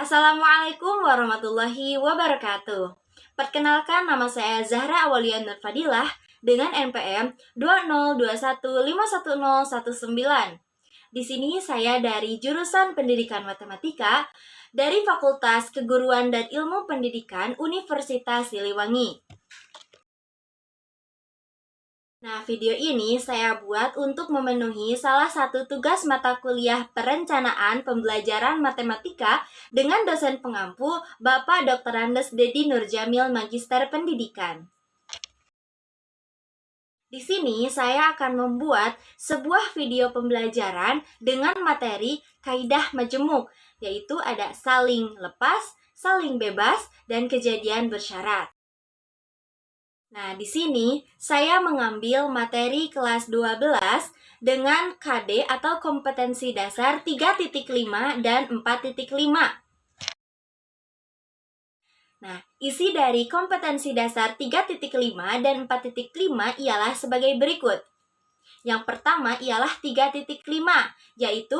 Assalamualaikum warahmatullahi wabarakatuh. Perkenalkan, nama saya Zahra Awalia Nur Fadilah dengan NPM 202151019. Di sini saya dari jurusan Pendidikan Matematika dari Fakultas Keguruan dan Ilmu Pendidikan Universitas Siliwangi. Nah, video ini saya buat untuk memenuhi salah satu tugas mata kuliah perencanaan pembelajaran matematika dengan dosen pengampu Bapak Dr. Andes Dedi Nurjamil Magister Pendidikan. Di sini saya akan membuat sebuah video pembelajaran dengan materi kaidah majemuk, yaitu ada saling lepas, saling bebas, dan kejadian bersyarat. Nah, di sini saya mengambil materi kelas 12 dengan KD atau kompetensi dasar 3.5 dan 4.5. Nah, isi dari kompetensi dasar 3.5 dan 4.5 ialah sebagai berikut. Yang pertama ialah 3.5, yaitu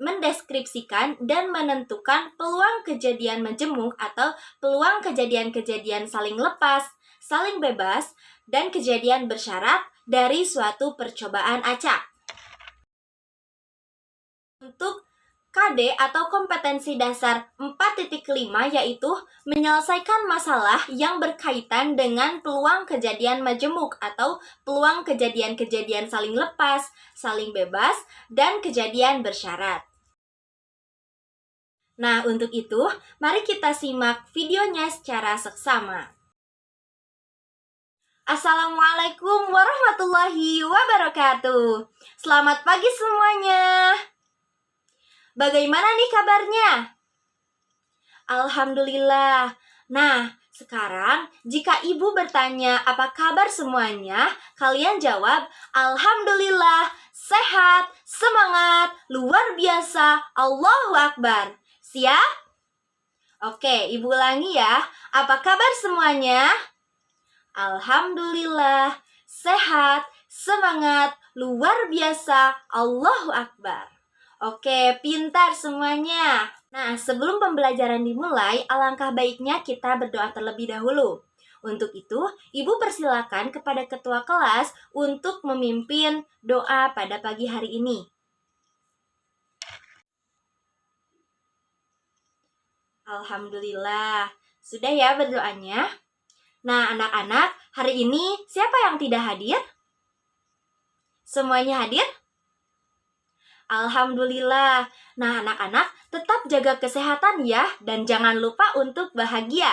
mendeskripsikan dan menentukan peluang kejadian majemuk atau peluang kejadian-kejadian saling lepas, saling bebas, dan kejadian bersyarat dari suatu percobaan acak. Untuk KD atau kompetensi dasar 4.5 yaitu menyelesaikan masalah yang berkaitan dengan peluang kejadian majemuk atau peluang kejadian-kejadian saling lepas, saling bebas, dan kejadian bersyarat. Nah, untuk itu, mari kita simak videonya secara seksama. Assalamualaikum warahmatullahi wabarakatuh. Selamat pagi semuanya. Bagaimana nih kabarnya? Alhamdulillah. Nah, sekarang jika ibu bertanya apa kabar semuanya, kalian jawab Alhamdulillah, sehat, semangat, luar biasa, Allahu Akbar. Siap? Oke, ibu ulangi ya. Apa kabar semuanya? Alhamdulillah, sehat, semangat, luar biasa, Allahu Akbar. Oke, pintar semuanya. Nah, sebelum pembelajaran dimulai, alangkah baiknya kita berdoa terlebih dahulu. Untuk itu, ibu persilakan kepada ketua kelas untuk memimpin doa pada pagi hari ini. Alhamdulillah, sudah ya berdoanya? Nah, anak-anak, hari ini siapa yang tidak hadir? Semuanya hadir? Alhamdulillah. Nah, anak-anak, tetap jaga kesehatan ya, dan jangan lupa untuk bahagia.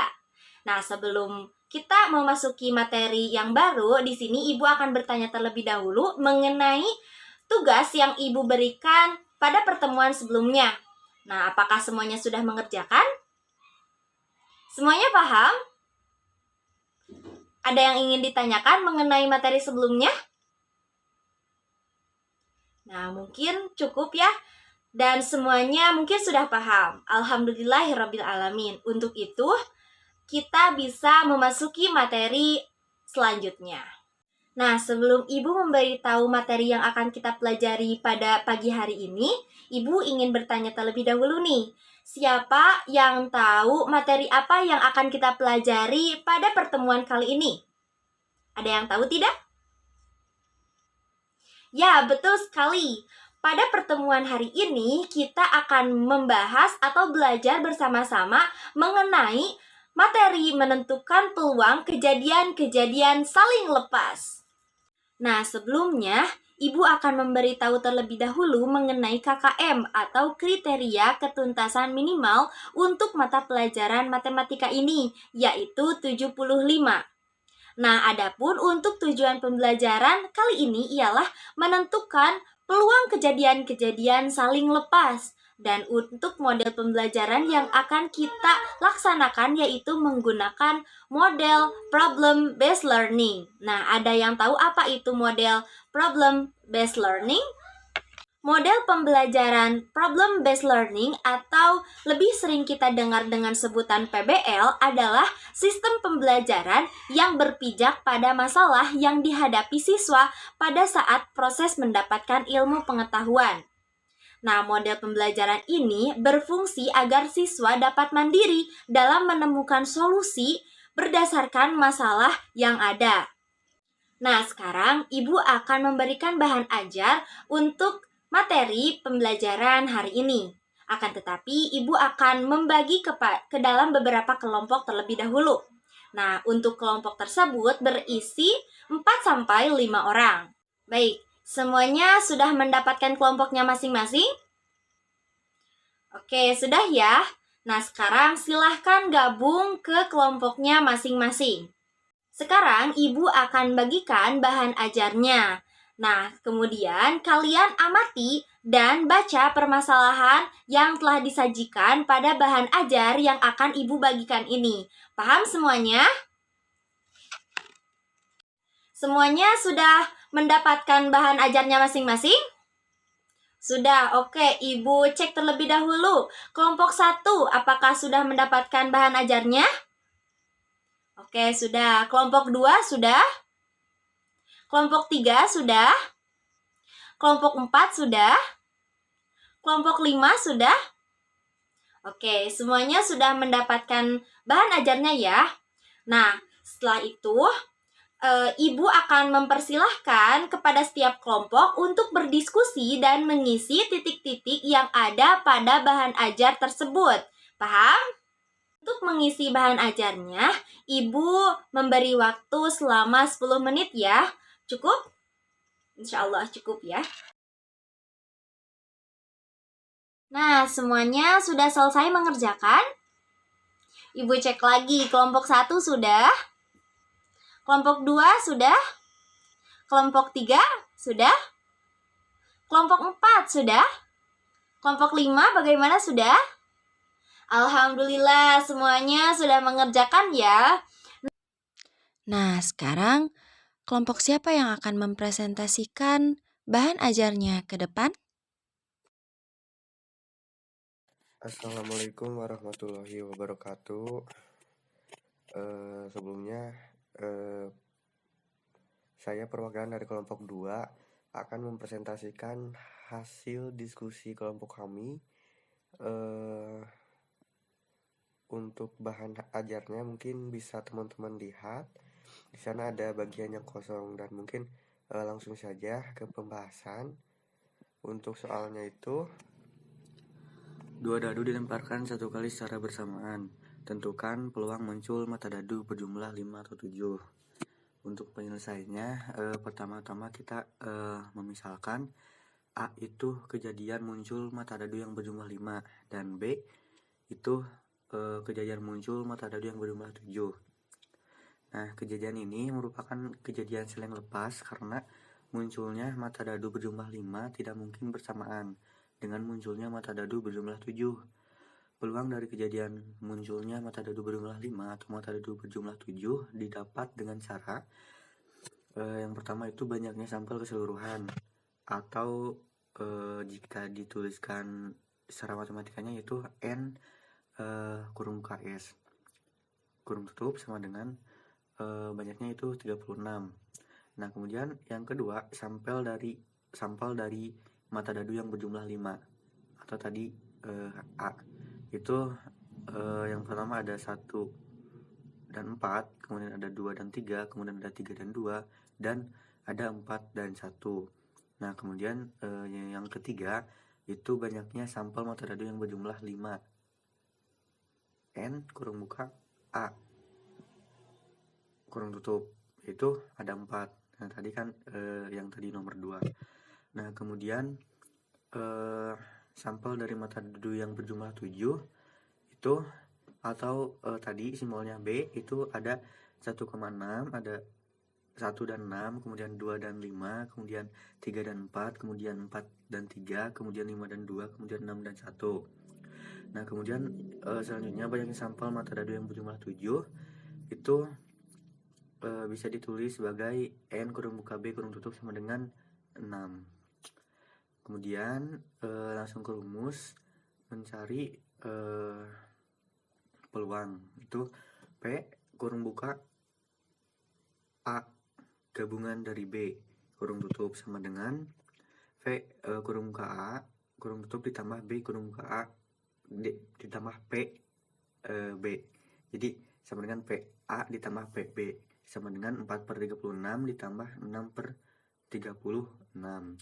Nah, sebelum kita memasuki materi yang baru, di sini Ibu akan bertanya terlebih dahulu mengenai tugas yang Ibu berikan pada pertemuan sebelumnya. Nah, apakah semuanya sudah mengerjakan? Semuanya paham? Ada yang ingin ditanyakan mengenai materi sebelumnya? Nah, mungkin cukup ya. Dan semuanya mungkin sudah paham. Alhamdulillahirrabbilalamin. Untuk itu, kita bisa memasuki materi selanjutnya. Nah, sebelum Ibu memberitahu materi yang akan kita pelajari pada pagi hari ini, Ibu ingin bertanya terlebih dahulu nih. Siapa yang tahu materi apa yang akan kita pelajari pada pertemuan kali ini? Ada yang tahu tidak? Ya, betul sekali. Pada pertemuan hari ini, kita akan membahas atau belajar bersama-sama mengenai materi menentukan peluang kejadian-kejadian saling lepas. Nah, sebelumnya, Ibu akan memberitahu terlebih dahulu mengenai KKM atau kriteria ketuntasan minimal untuk mata pelajaran matematika ini, yaitu 75. Nah, adapun untuk tujuan pembelajaran kali ini ialah menentukan peluang kejadian-kejadian saling lepas. Dan untuk model pembelajaran yang akan kita laksanakan yaitu menggunakan model problem based learning. Nah, ada yang tahu apa itu model problem based learning? Model pembelajaran problem based learning atau lebih sering kita dengar dengan sebutan PBL adalah sistem pembelajaran yang berpijak pada masalah yang dihadapi siswa pada saat proses mendapatkan ilmu pengetahuan. Nah, model pembelajaran ini berfungsi agar siswa dapat mandiri dalam menemukan solusi berdasarkan masalah yang ada. Nah, sekarang Ibu akan memberikan bahan ajar untuk materi pembelajaran hari ini. Akan tetapi, Ibu akan membagi ke dalam beberapa kelompok terlebih dahulu. Nah, untuk kelompok tersebut berisi 4-5 orang. Baik, semuanya sudah mendapatkan kelompoknya masing-masing? Oke, sudah ya. Nah, sekarang silahkan gabung ke kelompoknya masing-masing. Sekarang Ibu akan bagikan bahan ajarnya. Nah, kemudian kalian amati dan baca permasalahan yang telah disajikan pada bahan ajar yang akan Ibu bagikan ini. Paham semuanya? Semuanya sudah mendapatkan bahan ajarnya masing-masing? Sudah, oke. Ibu cek terlebih dahulu. Kelompok 1, apakah sudah mendapatkan bahan ajarnya? Oke, sudah. Kelompok 2 sudah? Kelompok 3 sudah? Kelompok 4 sudah? Kelompok 5 sudah? Oke, semuanya sudah mendapatkan bahan ajarnya ya. Nah, setelah itu Ibu akan mempersilahkan kepada setiap kelompok untuk berdiskusi dan mengisi titik-titik yang ada pada bahan ajar tersebut. Paham? Untuk mengisi bahan ajarnya, Ibu memberi waktu selama 10 menit ya. Cukup? Insya Allah cukup ya. Nah, semuanya sudah selesai mengerjakan? Ibu cek lagi, kelompok 1 sudah? Kelompok 2 sudah? Kelompok 3 sudah? Kelompok 4 sudah? Kelompok 5 bagaimana sudah? Alhamdulillah semuanya sudah mengerjakan ya. Nah, sekarang kelompok siapa yang akan mempresentasikan bahan ajarnya ke depan? Assalamualaikum warahmatullahi wabarakatuh. Sebelumnya saya perwakilan dari kelompok 2 akan mempresentasikan hasil diskusi kelompok kami. Untuk bahan ajarnya mungkin bisa teman-teman lihat. Di sana ada bagian yang kosong dan mungkin langsung saja ke pembahasan. Untuk soalnya itu, 2 dadu dilemparkan 1 kali secara bersamaan. Tentukan peluang muncul mata dadu berjumlah 5 atau 7. Untuk penyelesaiannya, pertama-tama kita memisalkan A itu kejadian muncul mata dadu yang berjumlah 5 dan B itu kejadian muncul mata dadu yang berjumlah 7. Nah, kejadian ini merupakan kejadian selang lepas karena munculnya mata dadu berjumlah 5 tidak mungkin bersamaan dengan munculnya mata dadu berjumlah 7. Peluang dari kejadian munculnya mata dadu berjumlah 5 atau mata dadu berjumlah 7 didapat dengan cara yang pertama itu banyaknya sampel keseluruhan, atau jika dituliskan secara matematikanya yaitu N kurung KS kurung tutup sama dengan banyaknya itu 36. Nah, kemudian yang kedua sampel dari mata dadu yang berjumlah 5 atau tadi A itu yang pertama ada 1 dan 4, kemudian ada 2 dan 3, kemudian ada 3 dan 2, dan ada 4 dan 1. Nah, kemudian yang ketiga itu banyaknya sampel mata dadu yang berjumlah 5. N kurung buka A kurung tutup, itu ada 4. Nah, tadi kan yang tadi nomor 2. Nah, kemudian sampel dari mata dadu yang berjumlah 7 itu atau tadi simbolnya B itu ada 1,6, ada 1 dan 6, kemudian 2 dan 5, kemudian 3 dan 4, kemudian 4 dan 3, kemudian 5 dan 2, kemudian 6 dan 1. Nah, kemudian selanjutnya banyaknya sampel mata dadu yang berjumlah 7 itu bisa ditulis sebagai N kurung buka B kurung tutup sama dengan 6. Kemudian langsung ke rumus mencari peluang. Itu P kurung buka A gabungan dari B kurung tutup sama dengan V kurung buka A kurung tutup ditambah B kurung buka A ditambah P B. Jadi sama dengan PA ditambah PB sama dengan 4/36 ditambah 6/36.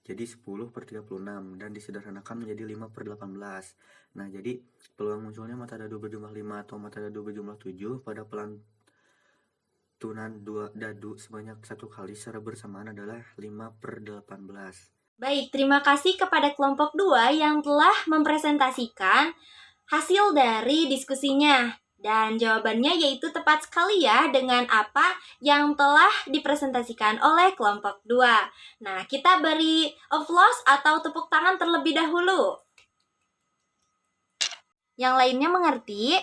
Jadi 10/36 dan disederhanakan menjadi 5/18. Nah, jadi peluang munculnya mata dadu berjumlah 5 atau mata dadu berjumlah 7 pada pelantunan dua dadu sebanyak 1 kali secara bersamaan adalah 5/18. Baik, terima kasih kepada kelompok 2 yang telah mempresentasikan hasil dari diskusinya. Dan jawabannya yaitu tepat sekali ya dengan apa yang telah dipresentasikan oleh kelompok 2. Nah, kita beri applause atau tepuk tangan terlebih dahulu. Yang lainnya mengerti?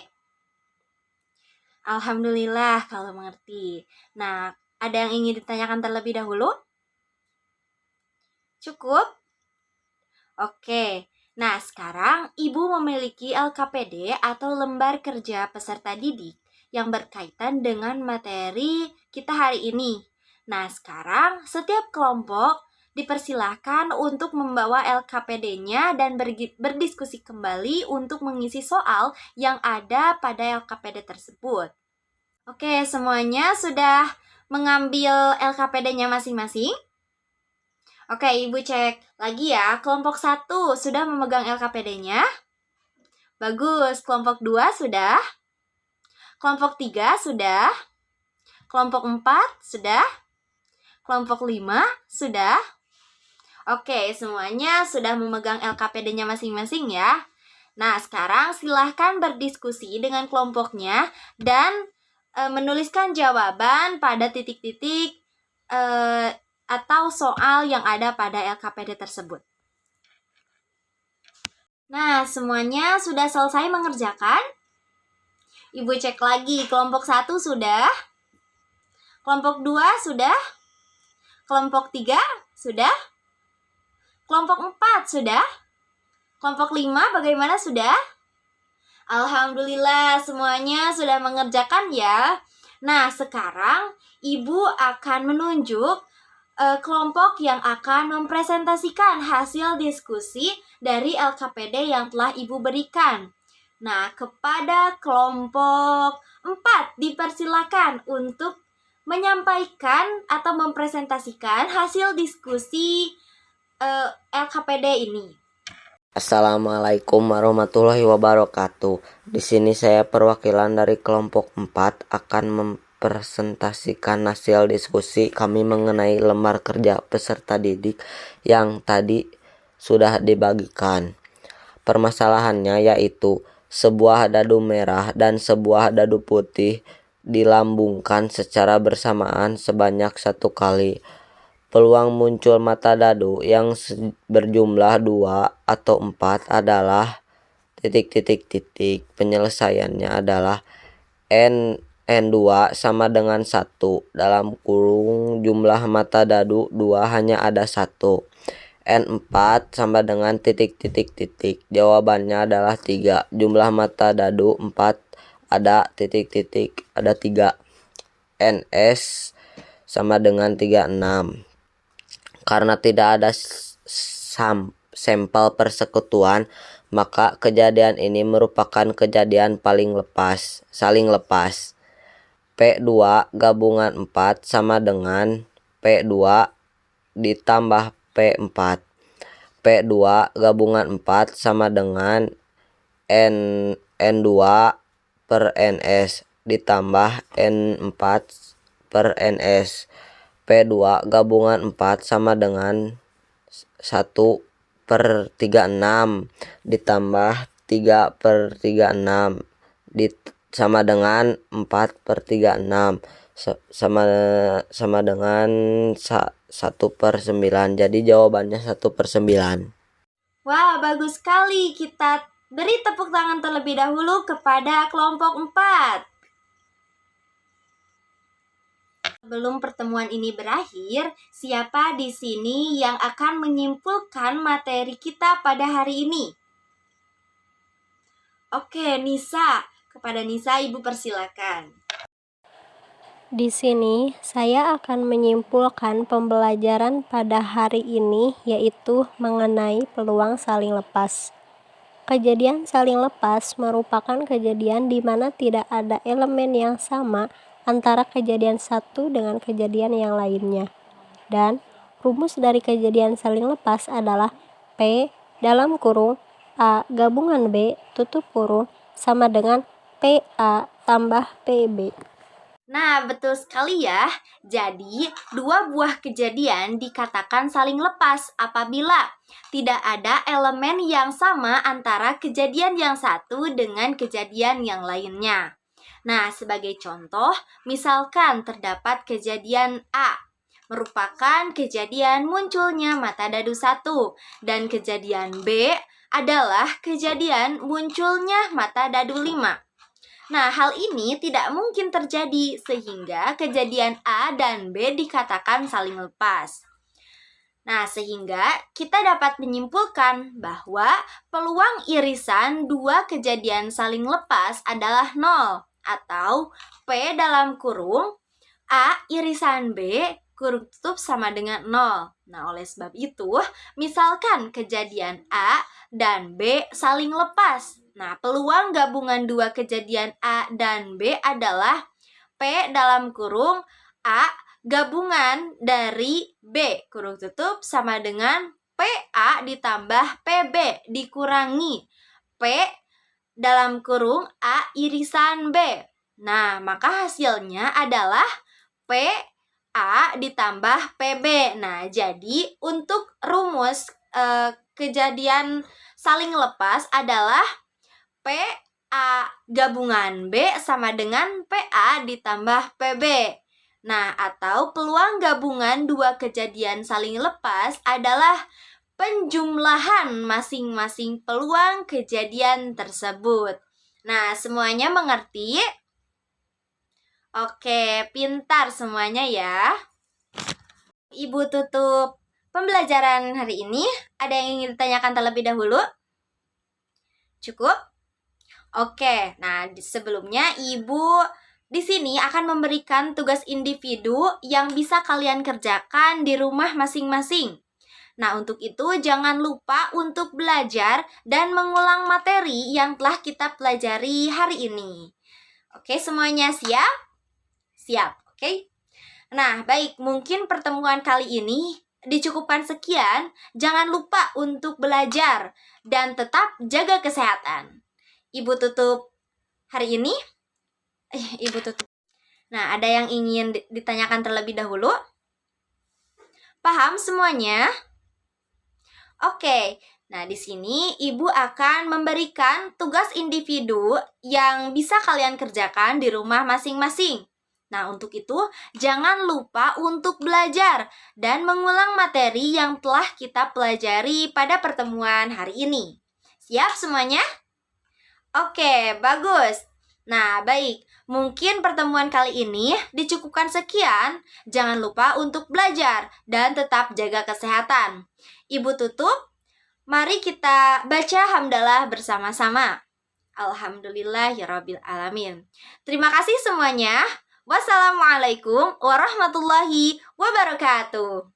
Alhamdulillah kalau mengerti. Nah, ada yang ingin ditanyakan terlebih dahulu? Cukup? Oke. Nah, sekarang Ibu memiliki LKPD atau lembar kerja peserta didik yang berkaitan dengan materi kita hari ini. Nah, sekarang setiap kelompok dipersilahkan untuk membawa LKPD-nya dan berdiskusi kembali untuk mengisi soal yang ada pada LKPD tersebut. Oke, semuanya sudah mengambil LKPD-nya masing-masing? Oke, Ibu cek lagi ya. Kelompok 1 sudah memegang LKPD-nya. Bagus, kelompok 2 sudah. Kelompok 3 sudah. Kelompok 4 sudah. Kelompok 5 sudah. Oke, semuanya sudah memegang LKPD-nya masing-masing ya. Nah, sekarang silahkan berdiskusi dengan kelompoknya dan menuliskan jawaban pada titik-titik atau soal yang ada pada LKPD tersebut. Nah, semuanya sudah selesai mengerjakan? Ibu cek lagi, kelompok 1 sudah? Kelompok 2 sudah? Kelompok 3 sudah? Kelompok 4 sudah? Kelompok 5 bagaimana sudah? Alhamdulillah, semuanya sudah mengerjakan ya. Nah, sekarang Ibu akan menunjuk kelompok yang akan mempresentasikan hasil diskusi dari LKPD yang telah Ibu berikan. Nah, kepada kelompok 4 dipersilakan untuk menyampaikan atau mempresentasikan hasil diskusi LKPD ini. Assalamualaikum warahmatullahi wabarakatuh. Di sini saya perwakilan dari kelompok 4 akan mempresentasikan hasil diskusi kami mengenai lembar kerja peserta didik yang tadi sudah dibagikan. Permasalahannya yaitu sebuah dadu merah dan sebuah dadu putih dilambungkan secara bersamaan sebanyak 1 kali. Peluang muncul mata dadu yang berjumlah 2 atau 4 adalah ... Penyelesaiannya adalah N2 sama dengan 1 dalam kurung jumlah mata dadu 2 hanya ada 1. N4 sama dengan ... Jawabannya adalah 3. Jumlah mata dadu 4 ada ... ada 3. NS sama dengan 36. Karena tidak ada sampel persekutuan, maka kejadian ini merupakan kejadian saling lepas. P2 gabungan 4 sama dengan P2 ditambah P4. P2 gabungan 4 sama dengan N2 per NS ditambah N4 per NS. P2 gabungan 4 sama dengan 1/36 ditambah 3/36 sama dengan 4/36 sama dengan 1/9. Jadi jawabannya 1/9. Wah, bagus sekali. Kita beri tepuk tangan terlebih dahulu kepada kelompok 4. Sebelum pertemuan ini berakhir, siapa di sini yang akan menyimpulkan materi kita pada hari ini? Oke, Nisa. Kepada Nisa, Ibu persilakan. Di sini saya akan menyimpulkan pembelajaran pada hari ini, yaitu mengenai peluang saling lepas. Kejadian saling lepas merupakan kejadian di mana tidak ada elemen yang sama antara kejadian satu dengan kejadian yang lainnya. Dan rumus dari kejadian saling lepas adalah P dalam kurung A gabungan B tutup kurung sama dengan PA tambah PB. Nah, betul sekali ya. Jadi, dua buah kejadian dikatakan saling lepas apabila tidak ada elemen yang sama antara kejadian yang satu dengan kejadian yang lainnya. Nah, sebagai contoh, misalkan terdapat kejadian A, merupakan kejadian munculnya mata dadu 1, dan kejadian B adalah kejadian munculnya mata dadu 5. Nah, hal ini tidak mungkin terjadi sehingga kejadian A dan B dikatakan saling lepas. Nah, sehingga kita dapat menyimpulkan bahwa peluang irisan dua kejadian saling lepas adalah 0 atau P dalam kurung A irisan B kurung tutup sama dengan 0. Nah, oleh sebab itu, misalkan kejadian A dan B saling lepas. Nah, peluang gabungan dua kejadian A dan B adalah P dalam kurung A gabungan dari B kurung tutup sama dengan PA ditambah PB dikurangi P dalam kurung A irisan B. Nah, maka hasilnya adalah PA ditambah PB. Nah, jadi untuk rumus kejadian saling lepas adalah PA gabungan B sama dengan PA ditambah PB. Nah, atau peluang gabungan dua kejadian saling lepas adalah penjumlahan masing-masing peluang kejadian tersebut. Nah, semuanya mengerti? Oke, pintar semuanya ya. Ibu tutup pembelajaran hari ini. Ada yang ingin ditanyakan terlebih dahulu? Cukup? Oke, nah sebelumnya Ibu di sini akan memberikan tugas individu yang bisa kalian kerjakan di rumah masing-masing. Nah, untuk itu jangan lupa untuk belajar dan mengulang materi yang telah kita pelajari hari ini. Oke, semuanya siap? Siap, oke? Nah, baik, mungkin pertemuan kali ini dicukupkan sekian. Jangan lupa untuk belajar dan tetap jaga kesehatan. Ibu tutup hari ini. Ibu tutup. Nah, ada yang ingin ditanyakan terlebih dahulu? Paham semuanya? Oke. Nah, di sini Ibu akan memberikan tugas individu yang bisa kalian kerjakan di rumah masing-masing. Nah, untuk itu jangan lupa untuk belajar dan mengulang materi yang telah kita pelajari pada pertemuan hari ini. Siap semuanya? Oke, bagus. Nah, baik. Mungkin pertemuan kali ini dicukupkan sekian. Jangan lupa untuk belajar dan tetap jaga kesehatan. Ibu tutup. Mari kita baca hamdalah bersama-sama. Alhamdulillahirabbil alamin. Terima kasih semuanya. Wassalamualaikum warahmatullahi wabarakatuh.